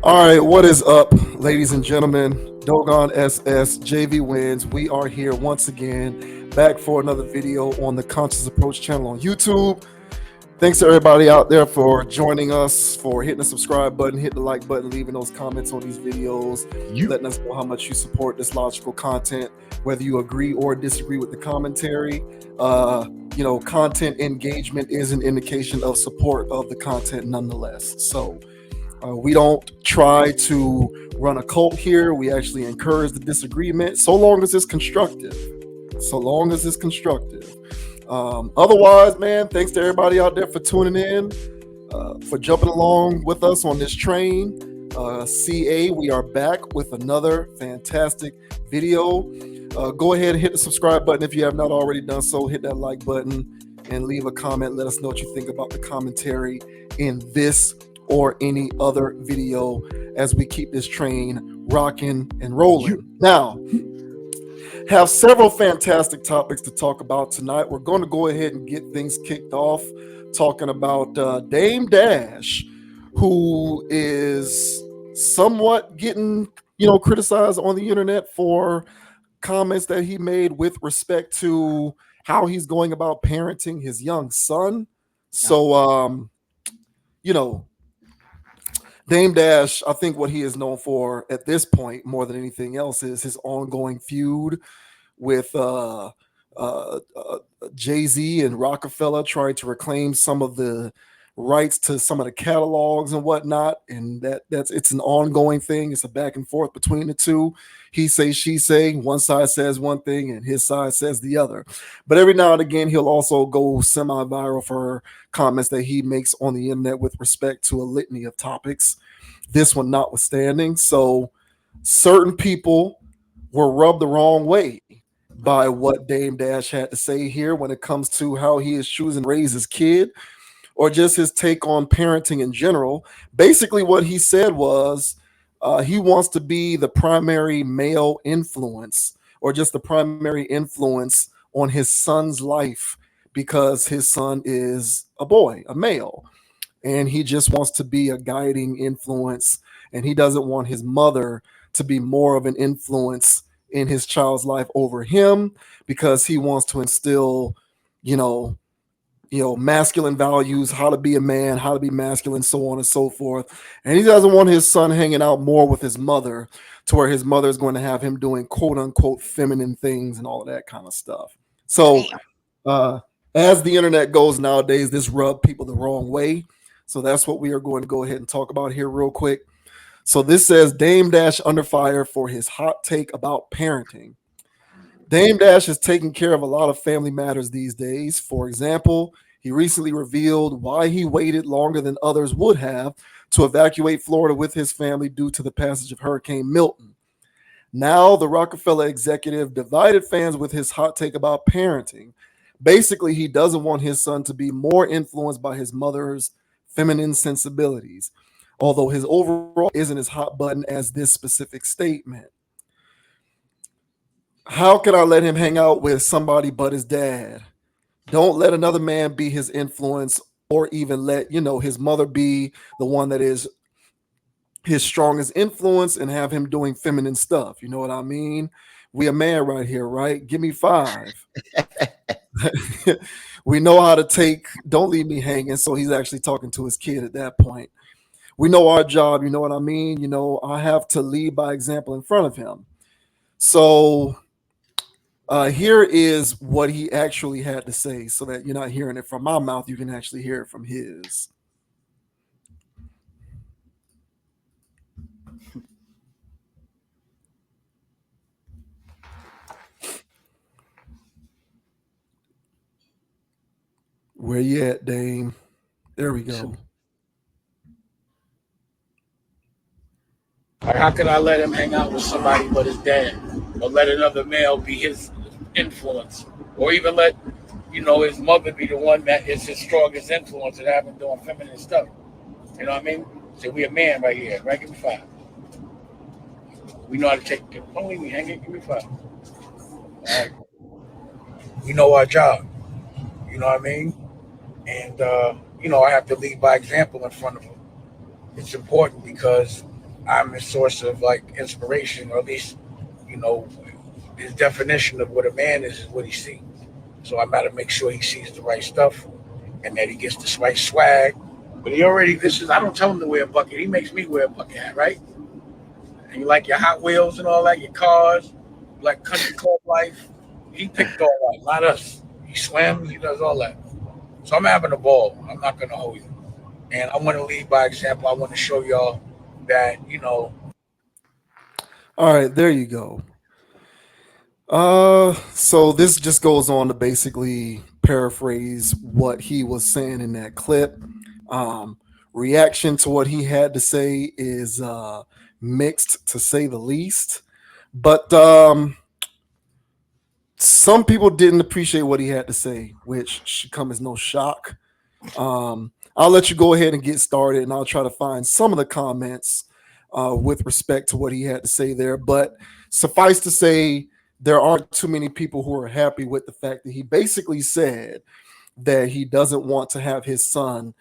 All right, what is up, ladies and gentlemen? Dogon SS JV wins. We are here once again, back for another video on the Conscious Approach channel on YouTube. Thanks to everybody out there for joining us, for hitting the subscribe button, hit the like button, leaving those comments on these videos, letting us know how much you support this logical content, whether you agree or disagree with the commentary. Content engagement is an indication of support of the content nonetheless. So we don't try to run a cult here. We actually encourage the disagreement, so long as it's constructive. So long as it's constructive. Otherwise, man, thanks to everybody out there for tuning in, for jumping along with us on this train. CA, we are back with another fantastic video. Go ahead and hit the subscribe button if you have not already done so. Hit that like button and leave a comment. Let us know what you think about the commentary in this or any other video as we keep this train rocking and rolling. Now, have several fantastic topics to talk about tonight. We're going to go ahead and get things kicked off talking about Dame Dash, who is somewhat getting, criticized on the internet for comments that he made with respect to how he's going about parenting his young son. So, Dame Dash, I think what he is known for at this point, more than anything else, is his ongoing feud with Jay-Z and Rockefeller, trying to reclaim some of the rights to some of the catalogs and whatnot. And it's an ongoing thing. It's a back and forth between the two. He say, she say. One side says one thing and his side says the other. But every now and again, he'll also go semi-viral for comments that he makes on the internet with respect to a litany of topics, this one notwithstanding. So certain people were rubbed the wrong way by what Dame Dash had to say here when it comes to how he is choosing to raise his kid, or just his take on parenting in general. Basically, what he said was he wants to be the primary male influence, or just the primary influence on his son's life, because his son is a boy, a male, and he just wants to be a guiding influence, and he doesn't want his mother to be more of an influence in his child's life over him, because he wants to instill, masculine values, how to be a man, how to be masculine, so on and so forth. And he doesn't want his son hanging out more with his mother, to where his mother is going to have him doing quote unquote feminine things and all of that kind of stuff. So, as the internet goes nowadays, this rubbed people the wrong way. So that's what we are going to go ahead and talk about here real quick. So this says Dame Dash under fire for his hot take about parenting. Dame Dash is taking care of a lot of family matters these days. For example, he recently revealed why he waited longer than others would have to evacuate Florida with his family due to the passage of Hurricane Milton. Now, the Rockefeller executive divided fans with his hot take about parenting. Basically, he doesn't want his son to be more influenced by his mother's feminine sensibilities, although his overall isn't as hot button as this specific statement. How can I let him hang out with somebody but his dad? Don't let another man be his influence, or even let, his mother be the one that is his strongest influence and have him doing feminine stuff. You know what I mean? We a man right here, right? Give me 5. We know how to take, don't leave me hanging. So he's actually talking to his kid at that point. We know our job, you know what I mean? I have to lead by example in front of him. So here is what he actually had to say, so that you're not hearing it from my mouth. You can actually hear it from his. Where you at, Dame? There we go. How can I let him hang out with somebody but his dad? Or let another male be his influence? Or even let, his mother be the one that is his strongest influence and have him doing feminine stuff? You know what I mean? So we a man right here, right? Give me 5. We know how to take it. Don't leave me hanging. Give me 5. All right. We know our job. You know what I mean? And, I have to lead by example in front of him. It's important because I'm his source of like inspiration, or at least, you know, his definition of what a man is what he sees. So I gotta make sure he sees the right stuff and that he gets the right swag. But he already, this is, I don't tell him to wear a bucket. He makes me wear a bucket hat, right? And you like your Hot Wheels and all that, your cars, like country club life. He picked all that, not us. He swims, he does all that. So I'm having a ball. I'm not gonna hold you. And I want to lead by example. I want to show y'all that, All right, there you go. So this just goes on to basically paraphrase what he was saying in that clip. Um, Reaction to what he had to say is mixed to say the least. But some people didn't appreciate what he had to say, which should come as no shock. I'll let you go ahead and get started, and I'll try to find some of the comments with respect to what he had to say there. But suffice to say, there aren't too many people who are happy with the fact that he basically said that he doesn't want to have his son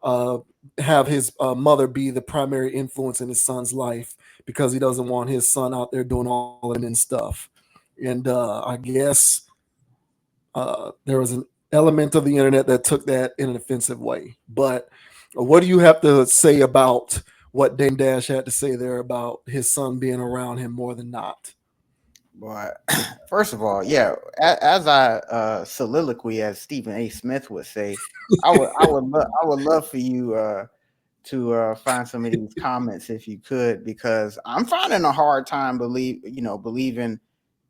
uh, have his mother be the primary influence in his son's life because he doesn't want his son out there doing all that and stuff. And I guess there was an element of the internet that took that in an offensive way. But what do you have to say about what Dame Dash had to say there about his son being around him more than not? But first of all, yeah, as I soliloquy, as Stephen A. Smith would say, I would love for you to find some of these comments if you could, because I'm finding a hard time believing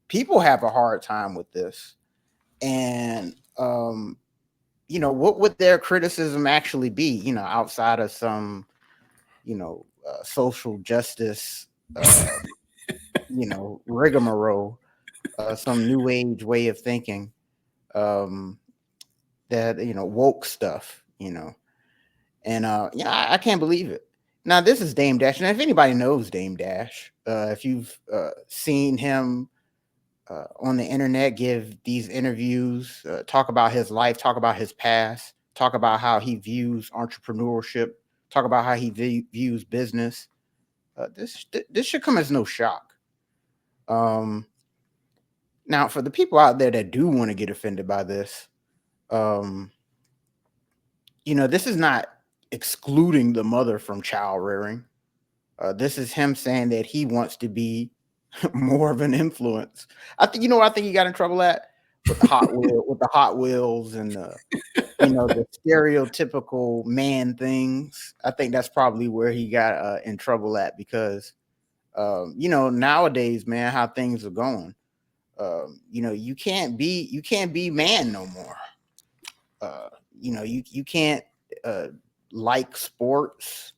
people have a hard time with this, and what would their criticism actually be? Outside of some social justice, rigmarole, some new age way of thinking, um, that woke stuff, and I can't believe it. Now this is Dame Dash, and if anybody knows Dame Dash, if you've seen him on the internet give these interviews, talk about his life, talk about his past, talk about how he views entrepreneurship, talk about how he views business. This should come as no shock. Um, Now, for the people out there that do want to get offended by this, um, this is not excluding the mother from child rearing. This is him saying that he wants to be more of an influence. I think he got in trouble at with the Hot Wheels and the stereotypical man things. I think that's probably where he got in trouble at, because nowadays, man, how things are going. You can't be man no more. You can't uh, like sports,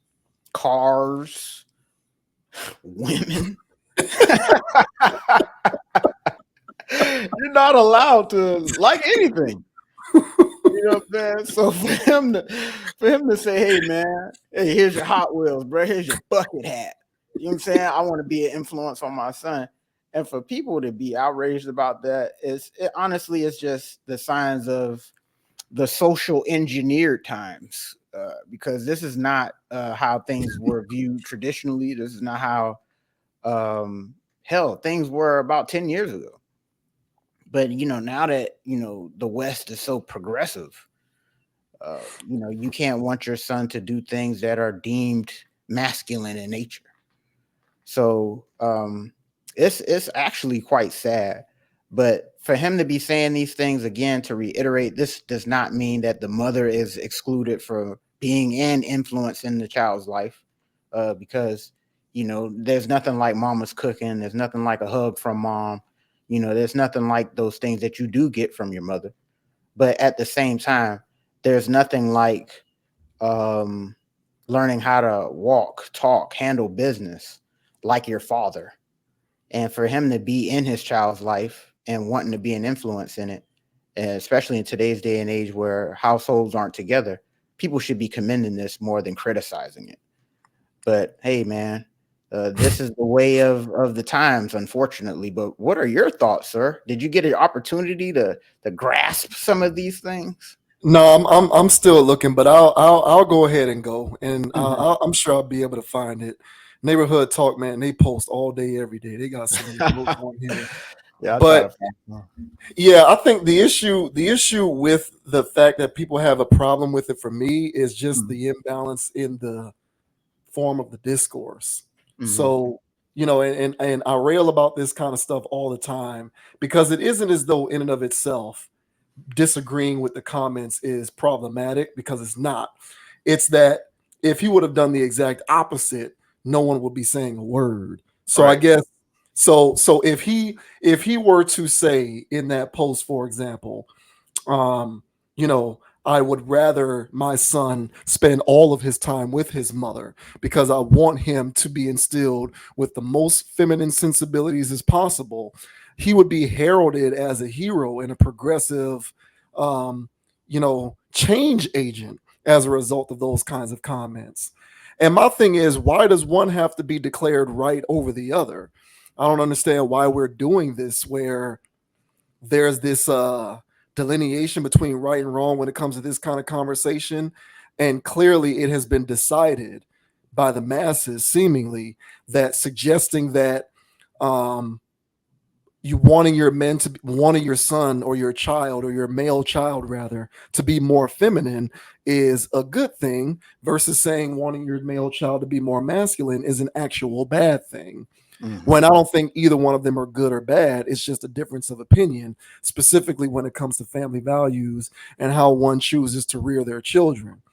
cars, women. You're not allowed to like anything. You know what I'm saying? So for him to say, "Hey man, hey, here's your Hot Wheels, bro. Here's your bucket hat." You know what I'm saying? I want to be an influence on my son. And for people to be outraged about that, honestly, it's just the signs of the social engineered times, because this is not how things were viewed traditionally. This is not how things were about 10 years ago. But now that the West is so progressive, you can't want your son to do things that are deemed masculine in nature. So it's actually quite sad. But for him to be saying these things again, to reiterate, this does not mean that the mother is excluded from being an influence in the child's life, because there's nothing like mama's cooking. There's nothing like a hug from mom. There's nothing like those things that you do get from your mother. But at the same time, there's nothing like um, learning how to walk, talk, handle business like your father. And for him to be in his child's life and wanting to be an influence in it, especially in today's day and age where households aren't together, people should be commending this more than criticizing it. But hey, man, this is the way of the times, unfortunately. But what are your thoughts, sir? Did you get an opportunity to grasp some of these things? No, I'm still looking, but I'll go ahead and go, and Mhm. I'm sure I'll be able to find it. Neighborhood Talk, man, they post all day, every day. They got so many posts on here. Yeah, I'll try to But find one. yeah, I think the issue with the fact that people have a problem with it for me is just Mhm. the imbalance in the form of the discourse. Mhm. So, and I rail about this kind of stuff all the time because it isn't as though in and of itself disagreeing with the comments is problematic, because it's not. It's that if he would have done the exact opposite, no one would be saying a word. So I Right. guess so if he were to say in that post, for example, um, I would rather my son spend all of his time with his mother because I want him to be instilled with the most feminine sensibilities as possible. He would be heralded as a hero and a progressive, change agent as a result of those kinds of comments. And my thing is, why does one have to be declared right over the other? I don't understand why we're doing this where there's this delineation between right and wrong when it comes to this kind of conversation. And clearly it has been decided by the masses, seemingly, that suggesting that um, you wanting your son or your child or your male child rather to be more feminine is a good thing, versus saying wanting your male child to be more masculine is an actual bad thing, Mhm. when I don't think either one of them are good or bad. It's just a difference of opinion, specifically when it comes to family values and how one chooses to rear their children.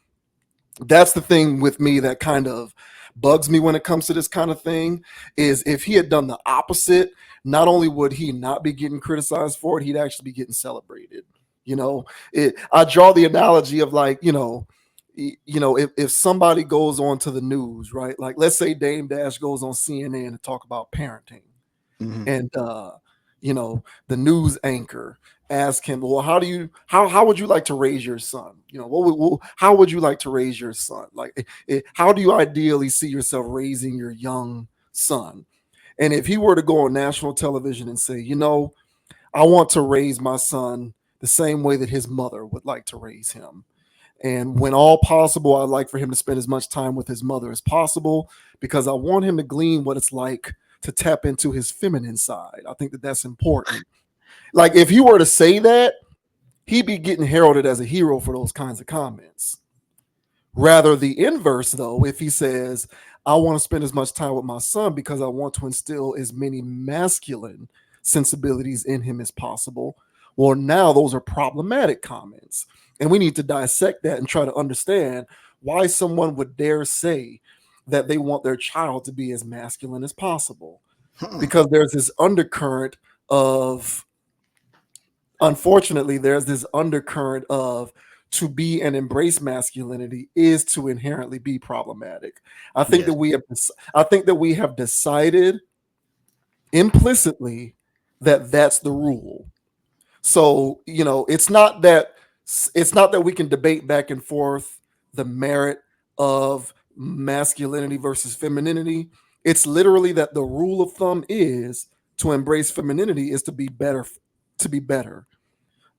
That's the thing with me that kind of bugs me when it comes to this kind of thing, is if he had done the opposite, not only would he not be getting criticized for it, he'd actually be getting celebrated. I draw the analogy of, like, if somebody goes on to the news, right? Like, let's say Dame Dash goes on CNN to talk about parenting, Mhm. and the news anchor ask him, well, how would you like to raise your son? How would you like to raise your son? Like, how do you ideally see yourself raising your young son? And if he were to go on national television and say, I want to raise my son the same way that his mother would like to raise him, and when all possible, I'd like for him to spend as much time with his mother as possible, because I want him to glean what it's like to tap into his feminine side. I think that that's important. Like, if he were to say that, he'd be getting heralded as a hero for those kinds of comments. Rather, the inverse, though, if he says, I want to spend as much time with my son because I want to instill as many masculine sensibilities in him as possible, well, now those are problematic comments. And we need to dissect that and try to understand why someone would dare say that they want their child to be as masculine as possible. Hmm. Because there's this undercurrent of, unfortunately, there's this undercurrent of, to be and embrace masculinity is to inherently be problematic. I think Yes. that we have I think that we have decided implicitly that that's the rule. So, it's not that we can debate back and forth the merit of masculinity versus femininity. It's literally that the rule of thumb is to embrace femininity is to be better,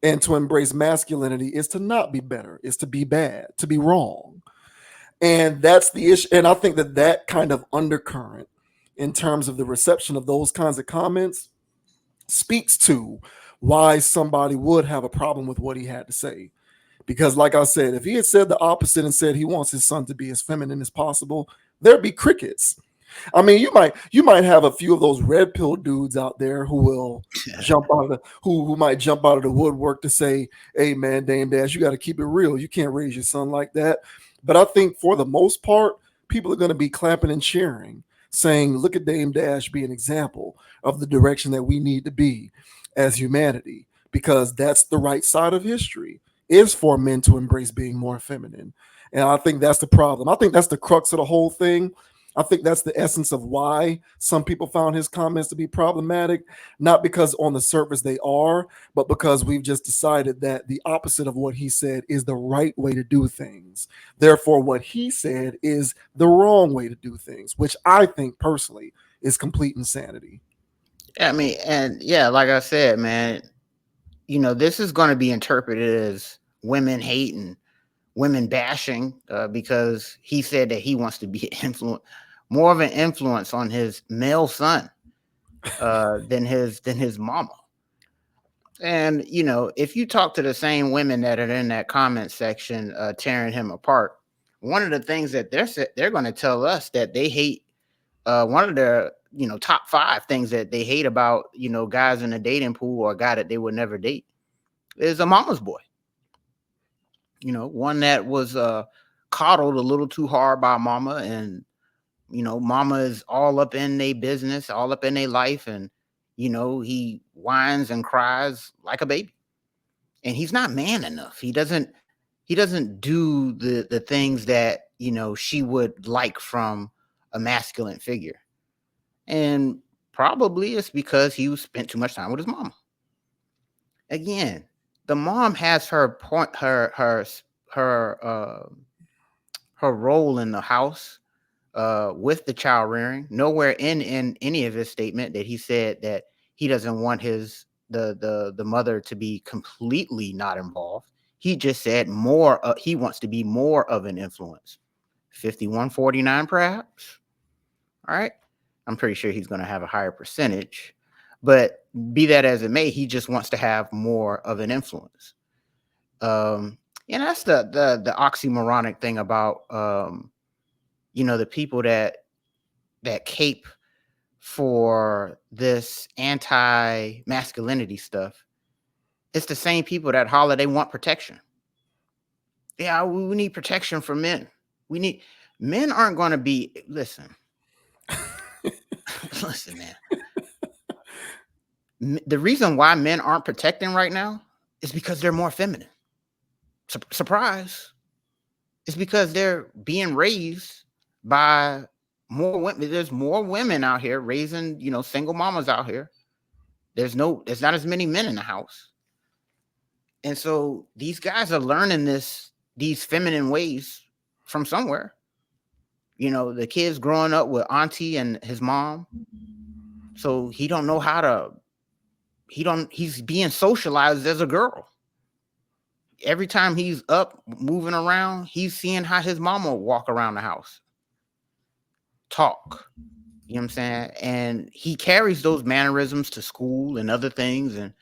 and to embrace masculinity is to not be better, is to be bad, to be wrong. And that's the issue. And I think that that kind of undercurrent in terms of the reception of those kinds of comments speaks to why somebody would have a problem with what he had to say. Because, like I said, if he had said the opposite and said he wants his son to be as feminine as possible, there'd be crickets. I mean, you might have a few of those red pill dudes out there who will jump out of the who might jump out of the woodwork to say, "Hey, man, Dame Dash, you got to keep it real. You can't raise your son like that." But I think for the most part, people are going to be clapping and cheering, saying, "Look at Dame Dash be an example of the direction that we need to be as humanity," because that's the right side of history, is for men to embrace being more feminine. And I think that's the problem. I think that's the crux of the whole thing. I think that's the essence of why some people found his comments to be problematic, not because on the surface they are, but because we've just decided that the opposite of what he said is the right way to do things. Therefore, what he said is the wrong way to do things, which I think personally is complete insanity. I mean, and yeah, like I said, man, this is going to be interpreted as women hating, women bashing, because he said that he wants to be an influence. more of an influence on his male son than his mama. And if you talk to the same women that are in that comment section tearing him apart, one of the things that they're going to tell us that they hate, one of the top 5 things that they hate about guys in the dating pool, or a guy that they would never date, is a mama's boy. One that was coddled a little too hard by mama, and mama is all up in their business, all up in their life, and he whines and cries like a baby, and he's not man enough. He doesn't do the things that she would like from a masculine figure, and probably it's because he spent too much time with his mama. Again, the mom has her point, her role in the house with the child rearing. Nowhere in any of his statement that he said that he doesn't want the mother to be completely not involved. He just said more. He wants to be more of an influence. 51-49, perhaps. All right. I'm pretty sure he's going to have a higher percentage, but be that as it may, he just wants to have more of an influence. And that's the oxymoronic thing about the people that cape for this anti-masculinity stuff. It's the same people that holler they want protection. Yeah, we need protection for men. Men aren't going to be, listen, man. The reason why men aren't protecting right now is because they're more feminine. Surprise. It's because they're being raised by more women. There's more women out here raising, single mamas out here. There's not as many men in the house. And so these guys are learning these feminine ways from somewhere. The kid's growing up with auntie and his mom. So he don't know how to, he's being socialized as a girl. Every time he's up moving around, he's seeing how his mama walk around the house, talk. You know what I'm saying? And he carries those mannerisms to school and other things. And,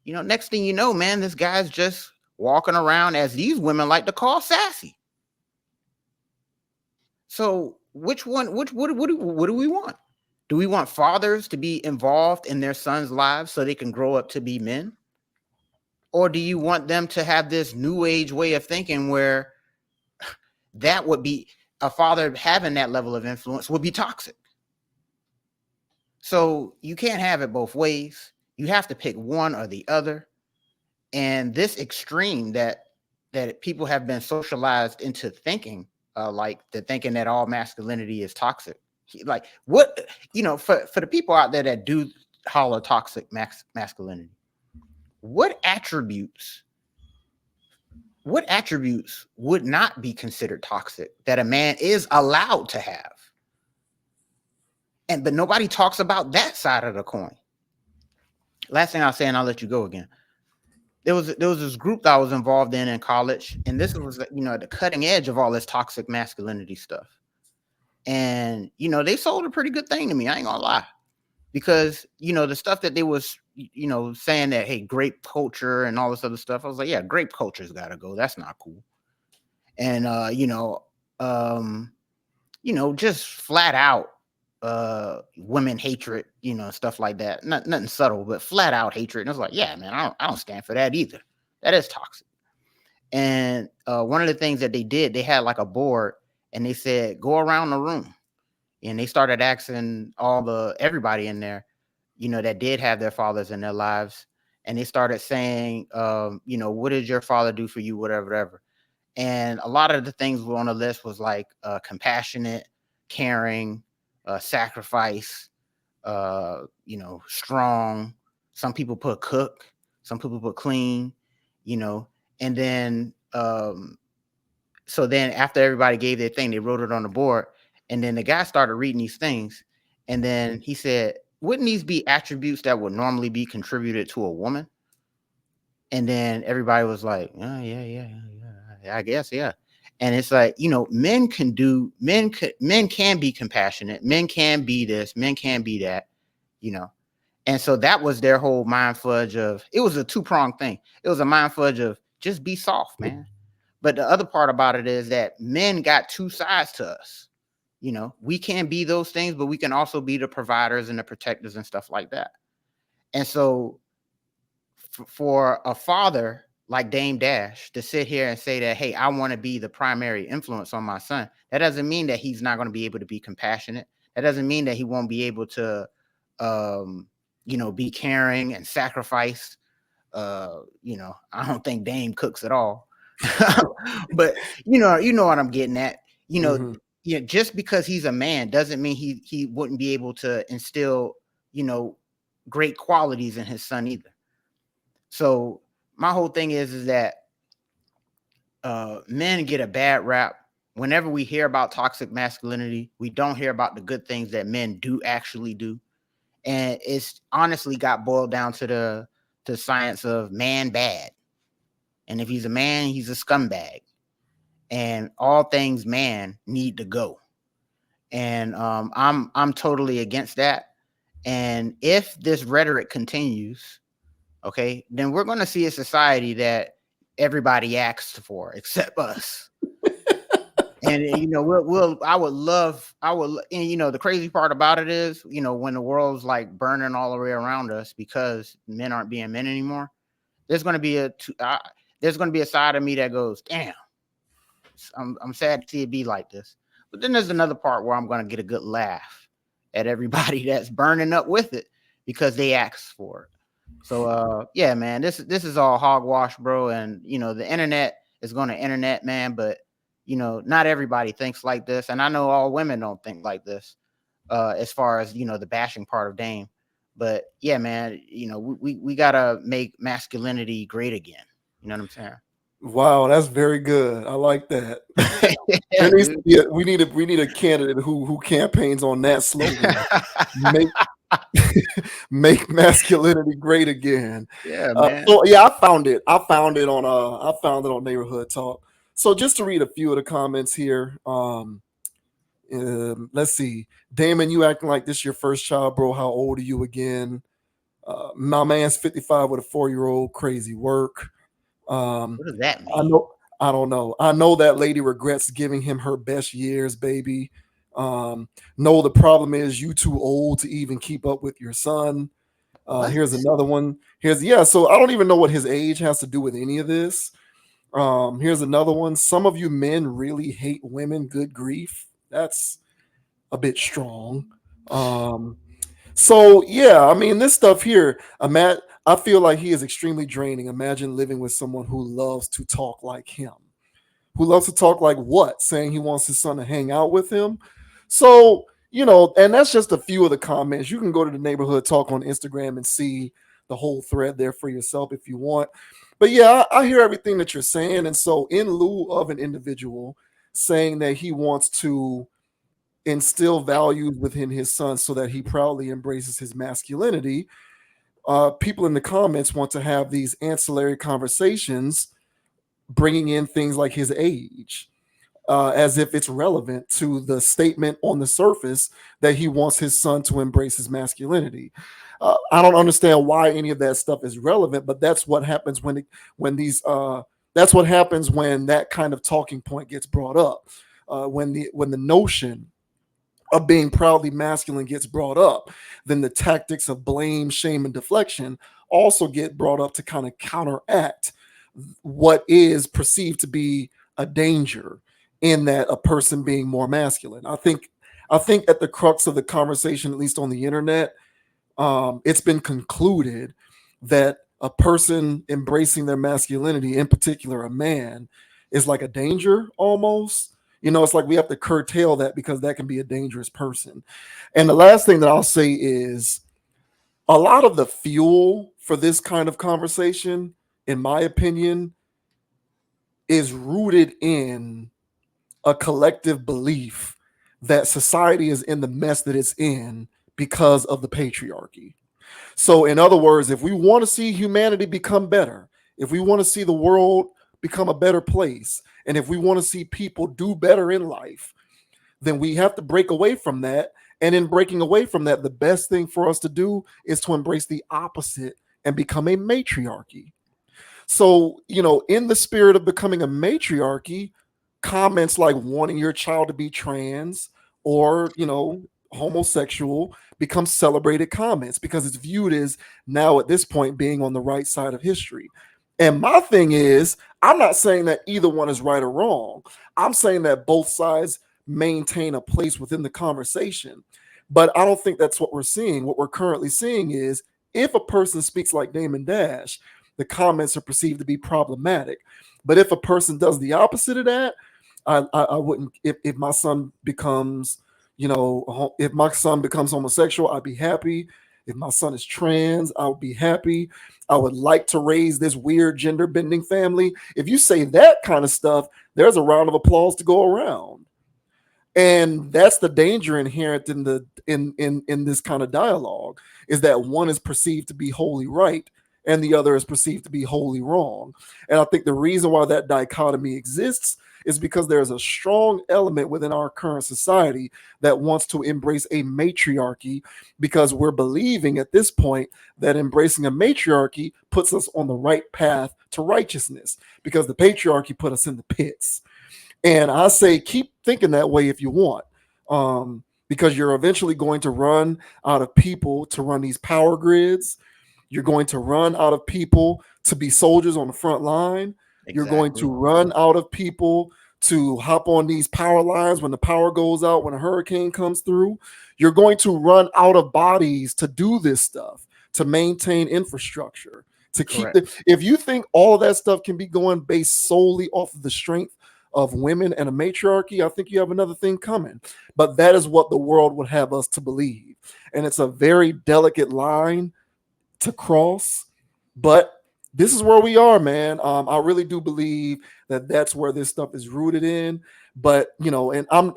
next thing you know, man, this guy's just walking around, as these women like to call, sassy. So what do we want? Do we want fathers to be involved in their sons' lives so they can grow up to be men? Or do you want them to have this new age way of thinking where that would be, a father having that level of influence would be toxic? So you can't have it both ways. You have to pick one or the other. And this extreme that people have been socialized into thinking, thinking that all masculinity is toxic. Like what, for the people out there that do holler toxic masculinity, what attributes would not be considered toxic that a man is allowed to have? But nobody talks about that side of the coin. Last thing I'll say, and I'll let you go again. There was this group that I was involved in college, and this was at the cutting edge of all this toxic masculinity stuff. And they sold a pretty good thing to me. I ain't gonna lie, because the stuff that they was saying that, hey, grape culture and all this other stuff, I was like, yeah, grape culture's got to go. That's not cool. And just flat out women hatred, stuff like that. Nothing subtle, but flat out hatred. And I was like, yeah, man, I don't stand for that either. That is toxic. And one of the things that they did, they had like a board, and they said, go around the room. And they started asking everybody in there, that did have their fathers in their lives. And they started saying, what did your father do for you? Whatever. And a lot of the things on the list was like compassionate, caring, sacrifice, strong. Some people put cook, some people put clean, and then so then after everybody gave their thing, they wrote it on the board. And then the guy started reading these things. And then he said, wouldn't these be attributes that would normally be contributed to a woman? And then everybody was like, oh, yeah, I guess, yeah. And it's like, men can be compassionate, men can be this, men can be that, you know. And so that was their whole mind fudge of, it was a two-pronged thing. It was a mind fudge of just be soft, man. But the other part about it is that men got two sides to us. We can be those things, but we can also be the providers and the protectors and stuff like that. And so for a father like Dame Dash to sit here and say that, hey, I want to be the primary influence on my son, that doesn't mean that he's not going to be able to be compassionate. That doesn't mean that he won't be able to, be caring and sacrifice. I don't think Dame cooks at all, but you know what I'm getting at. Just because he's a man doesn't mean he wouldn't be able to instill, great qualities in his son either. So my whole thing is that men get a bad rap. Whenever we hear about toxic masculinity, we don't hear about the good things that men do actually do. And it's honestly got boiled down to the science of man bad. And if he's a man, he's a scumbag. And all things man need to go. And I'm totally against that. And if this rhetoric continues, okay, then we're going to see a society that everybody asks for except us. And I would the crazy part about it is, when the world's like burning all the way around us because men aren't being men anymore, there's going to be a side of me that goes, damn, I'm sad to see it be like this. But then there's another part where I'm going to get a good laugh at everybody that's burning up with it because they asked for it. So yeah, man, this is all hogwash, bro. And the internet is going to internet, man, but not everybody thinks like this. And I know all women don't think like this, as far as the bashing part of Dame. But yeah, man, we gotta make masculinity great again. You know what I'm saying? Wow, that's very good. I like that. Yeah, we need a candidate who campaigns on that slogan. Make masculinity great again. Yeah, man. So yeah, I found it on Neighborhood Talk. So just to read a few of the comments here. Let's see. Damon, you acting like this your first child, bro. How old are you again? My man's 55 with a 4-year-old. Crazy work. What does that mean? I don't know. I know that lady regrets giving him her best years, baby. No, the problem is you too old to even keep up with your son. Here's another one. So I don't even know what his age has to do with any of this. Here's another one. Some of you men really hate women. Good grief. That's a bit strong. So yeah, I mean, this stuff here, I feel like he is extremely draining. Imagine living with someone who loves to talk like him. Who loves to talk like what? Saying he wants his son to hang out with him. So, and that's just a few of the comments. You can go to the Neighborhood Talk on Instagram and see the whole thread there for yourself if you want. But yeah, I hear everything that you're saying. And so in lieu of an individual saying that he wants to instill values within his son so that he proudly embraces his masculinity, people in the comments want to have these ancillary conversations, bringing in things like his age, as if it's relevant to the statement on the surface that he wants his son to embrace his masculinity. I don't understand why any of that stuff is relevant, but that's what happens that's what happens when that kind of talking point gets brought up. When the notion of being proudly masculine gets brought up, then the tactics of blame, shame, and deflection also get brought up to kind of counteract what is perceived to be a danger in that a person being more masculine. I think at the crux of the conversation, at least on the internet, it's been concluded that a person embracing their masculinity, in particular a man, is like a danger almost. It's like we have to curtail that because that can be a dangerous person. And the last thing that I'll say is a lot of the fuel for this kind of conversation, in my opinion, is rooted in a collective belief that society is in the mess that it's in because of the patriarchy. So, in other words, if we want to see humanity become better, if we want to see the world become a better place, And if we want to see people do better in life, then we have to break away from that. And in breaking away from that, the best thing for us to do is to embrace the opposite and become a matriarchy. So, in the spirit of becoming a matriarchy, comments like wanting your child to be trans or, homosexual become celebrated comments because it's viewed as now at this point being on the right side of history. And my thing is, I'm not saying that either one is right or wrong. I'm saying that both sides maintain a place within the conversation. But I don't think that's what we're seeing. What we're currently seeing is if a person speaks like Damon Dash, the comments are perceived to be problematic. But if a person does the opposite of that, I wouldn't. If my son becomes, if my son becomes homosexual, I'd be happy. If my son is trans, I would be happy. I would like to raise this weird gender bending family. If you say that kind of stuff, there's a round of applause to go around. And that's the danger inherent in the in this kind of dialogue, is that one is perceived to be wholly right and the other is perceived to be wholly wrong. And I think the reason why that dichotomy exists is because there's a strong element within our current society that wants to embrace a matriarchy, because we're believing at this point that embracing a matriarchy puts us on the right path to righteousness, because the patriarchy put us in the pits. And I say keep thinking that way if you want, because you're eventually going to run out of people to run these power grids. You're going to run out of people to be soldiers on the front line. Exactly. You're going to run out of people to hop on these power lines when the power goes out, when a hurricane comes through. You're going to run out of bodies to do this stuff, to maintain infrastructure, to keep if you think all of that stuff can be going based solely off of the strength of women and a matriarchy, I think you have another thing coming. But that is what the world would have us to believe. And it's a very delicate line to cross, but this is where we are, man. I really do believe that that's where this stuff is rooted in. But and I'm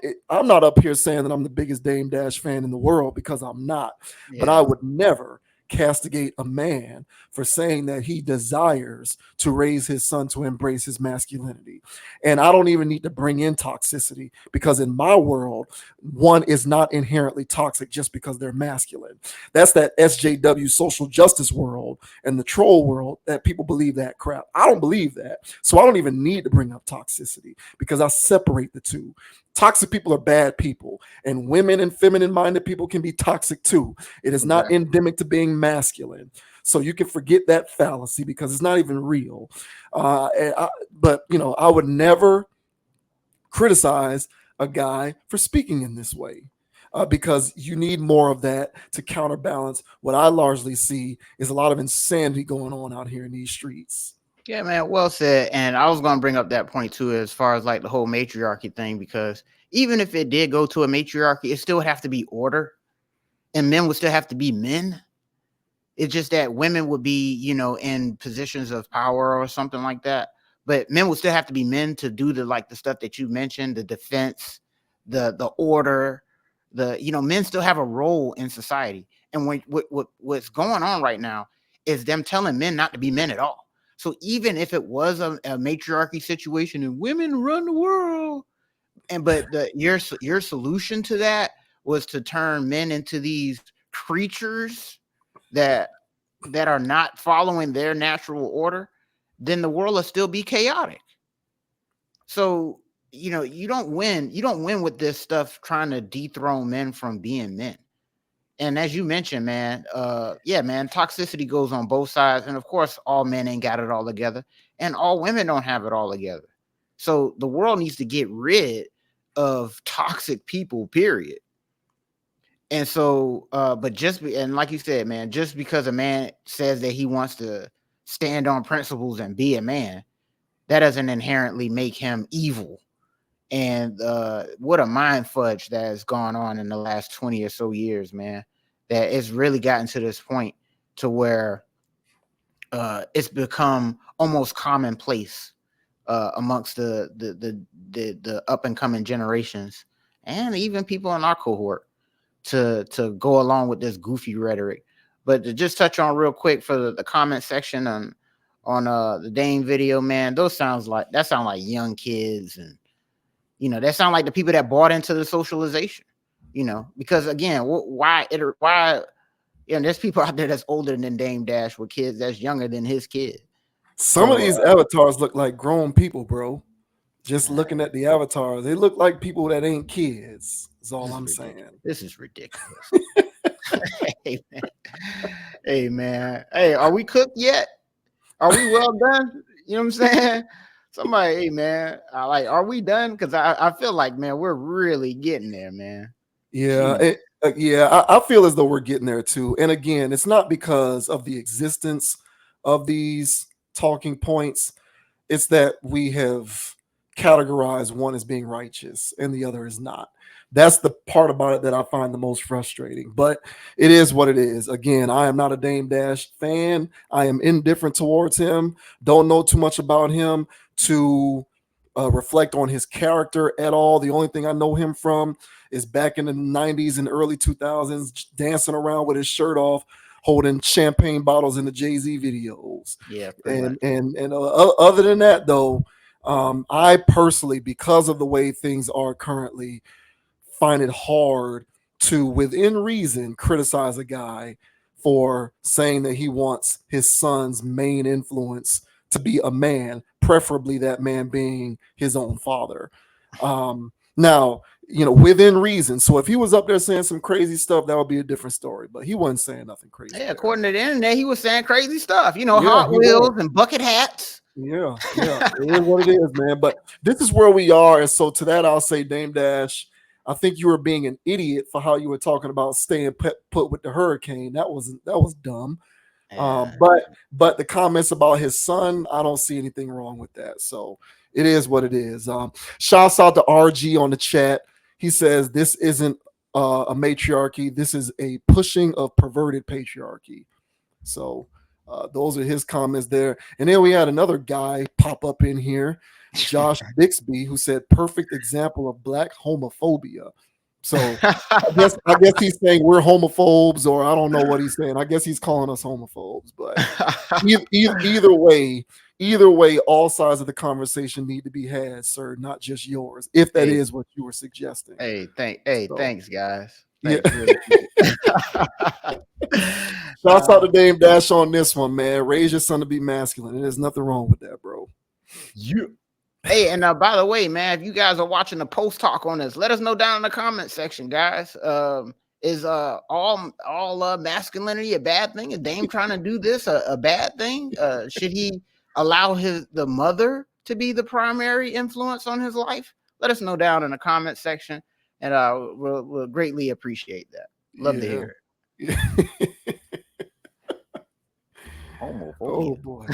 not up here saying that I'm the biggest Dame Dash fan in the world, because I'm not. Yeah. But I would never castigate a man for saying that he desires to raise his son to embrace his masculinity. And I don't even need to bring in toxicity, because in my world, one is not inherently toxic just because they're masculine. That's that SJW social justice world and the troll world that people believe that crap. I don't believe that. So I don't even need to bring up toxicity, because I separate the two. Toxic people are bad people, and women and feminine-minded people can be toxic too. It is not endemic to being masculine. So you can forget that fallacy, because it's not even real. But I would never criticize a guy for speaking in this way, because you need more of that to counterbalance what I largely see is a lot of insanity going on out here in these streets. Yeah, man, well said. And I was going to bring up that point too, as far as like the whole matriarchy thing, because even if it did go to a matriarchy, it still would have to be order, and men would still have to be men. It's just that women would be, in positions of power or something like that. But men would still have to be men to do the stuff that you mentioned, the defense, the order, men still have a role in society. And what's going on right now is them telling men not to be men at all. So even if it was a matriarchy situation and women run the world, but your solution to that was to turn men into these creatures that are not following their natural order, then the world will still be chaotic. So you don't win with this stuff trying to dethrone men from being men. And as you mentioned, man, toxicity goes on both sides. And of course, all men ain't got it all together, and all women don't have it all together. So the world needs to get rid of toxic people, period. And so, and like you said, man, just because a man says that he wants to stand on principles and be a man, that doesn't inherently make him evil. And what a mind fudge that has gone on in the last 20 or so years, man, that it's really gotten to this point to where it's become almost commonplace amongst the up and coming generations, and even people in our cohort, to go along with this goofy rhetoric. But to just touch on real quick for the comment section on the Dame video, man, that sound like young kids, and that sound like the people that bought into the socialization. Because again, why there's people out there that's older than Dame Dash with kids that's younger than his kid. Some of these avatars look like grown people, bro. Just looking at the avatars, they look like people that ain't kids. Is all I'm saying. This is ridiculous. Hey man. Hey, are we cooked yet? Are we well done? You know what I'm saying? Somebody, hey man, are we done? Because I feel like, man, we're really getting there, man. Yeah, I feel as though we're getting there too. And again, it's not because of the existence of these talking points. It's that we have categorized one as being righteous and the other is not. That's the part about it that I find the most frustrating. But it is what it is. Again, I am not a Dame Dash fan. I am indifferent towards him. Don't know too much about him to reflect on his character at all. The only thing I know him from is back in the 90s and early 2000s, dancing around with his shirt off, holding champagne bottles in the Jay-Z videos. Yeah, and other than that, though, I personally, because of the way things are currently, find it hard to, within reason, criticize a guy for saying that he wants his son's main influence to be a man, preferably that man being his own father. Now, within reason. So if he was up there saying some crazy stuff, that would be a different story. But he wasn't saying nothing crazy. Yeah, according to the internet, he was saying crazy stuff. Hot Wheels and bucket hats. Yeah. It is what it is, man. But this is where we are. And so to that, I'll say, Dame Dash, I think you were being an idiot for how you were talking about staying put with the hurricane. That was dumb. Yeah. But the comments about his son, I don't see anything wrong with that. So it is what it is. Shouts out to RG on the chat. He says this isn't a matriarchy. This is a pushing of perverted patriarchy. So those are his comments there. And then we had another guy pop up in here, Josh Bixby, who said perfect example of black homophobia. So I guess he's saying we're homophobes, or I don't know what he's saying. I guess he's calling us homophobes. But either way, all sides of the conversation need to be had, sir, not just yours, if that is what you were suggesting. Thanks, guys. Thanks, Shouts out to Dame Dash on this one, man. Raise your son to be masculine. And there's nothing wrong with that, bro. Yeah. Hey, and by the way, man, if you guys are watching the post talk on this, let us know down in the comment section, guys. Is all masculinity a bad thing? Is Dame trying to do this a bad thing? Should he allow the mother to be the primary influence on his life? Let us know down in the comment section, and we'll greatly appreciate that. Love to hear it. Oh boy.